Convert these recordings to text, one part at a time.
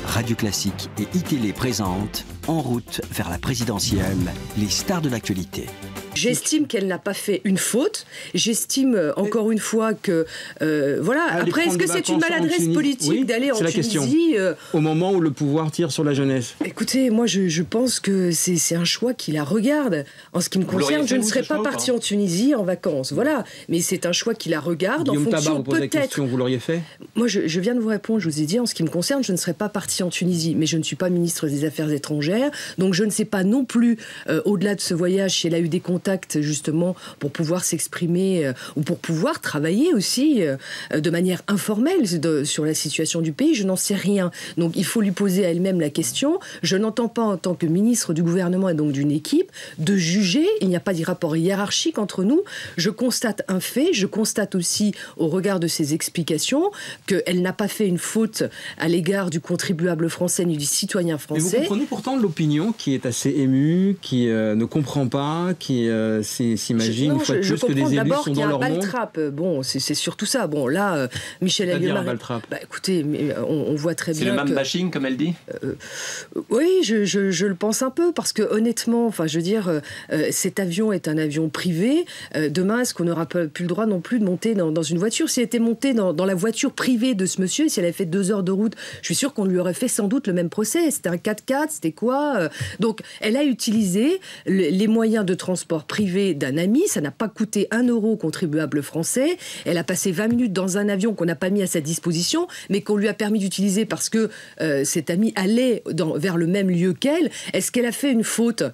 Radio Classique et iTélé présentent En route vers la présidentielle, les stars de l'actualité. J'estime qu'elle n'a pas fait une faute. J'estime encore une fois que voilà. Après, est-ce que c'est une maladresse politique d'aller en Tunisie au moment où le pouvoir tire sur la jeunesse? Écoutez, moi je pense que c'est un choix qui la regarde. En ce qui me concerne, je ne serais pas partie en Tunisie en vacances. Voilà, mais c'est un choix qui la regarde. Guillaume en fonction Tabar vous pose la question, vous l'auriez fait? Moi, je viens de vous répondre. Je vous ai dit, en ce qui me concerne, je ne serais pas partie en Tunisie, mais je ne suis pas ministre des Affaires étrangères, donc je ne sais pas non plus au-delà de ce voyage si elle a eu des contacts justement pour pouvoir s'exprimer ou pour pouvoir travailler aussi de manière informelle sur la situation du pays. Je n'en sais rien. Donc il faut lui poser à elle-même la question. Je n'entends pas en tant que ministre du gouvernement et donc d'une équipe de juger. Il n'y a pas de rapport hiérarchique entre nous. Je constate un fait. Je constate aussi au regard de ses explications qu'elle n'a pas fait une faute à l'égard du contribuable français ni du citoyen français. Mais vous comprenez pourtant l'opinion qui est assez émue, qui ne comprend pas, qui s'imagine une fois de plus que des élus sont dans leur monde. Bon, c'est surtout ça. Bon, là, Michel Alliot-Marie... écoutez, mais on voit très bien que... C'est le même bashing, comme elle dit oui, je le pense un peu, parce que honnêtement, enfin, je veux dire, cet avion est un avion privé. Demain, est-ce qu'on n'aura plus le droit non plus de monter dans une voiture? Si elle était montée dans la voiture privée de ce monsieur, si elle avait fait 2 heures de route, je suis sûre qu'on lui aurait fait sans doute le même procès. C'était un 4x4, c'était quoi? Donc, elle a utilisé les moyens de transport privé d'un ami, ça n'a pas coûté 1 euro au contribuable français. Elle a passé 20 minutes dans un avion qu'on n'a pas mis à sa disposition, mais qu'on lui a permis d'utiliser parce que cet ami allait vers le même lieu qu'elle. Est-ce qu'elle a fait une faute?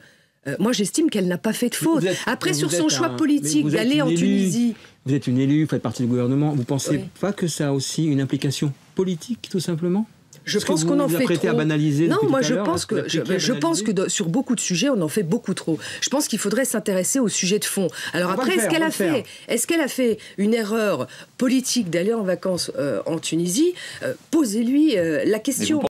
Moi, j'estime qu'elle n'a pas fait de faute. Après, sur son choix politique d'aller en Tunisie... Vous êtes une élue, vous faites partie du gouvernement. Vous ne pensez pas que ça a aussi une implication politique, tout simplement? Je pense qu'on en fait trop. À banaliser non, moi je pense que sur beaucoup de sujets, on en fait beaucoup trop. Je pense qu'il faudrait s'intéresser au sujet de fond. Alors après, est-ce qu'elle a fait une erreur politique d'aller en vacances en Tunisie? Posez-lui la question.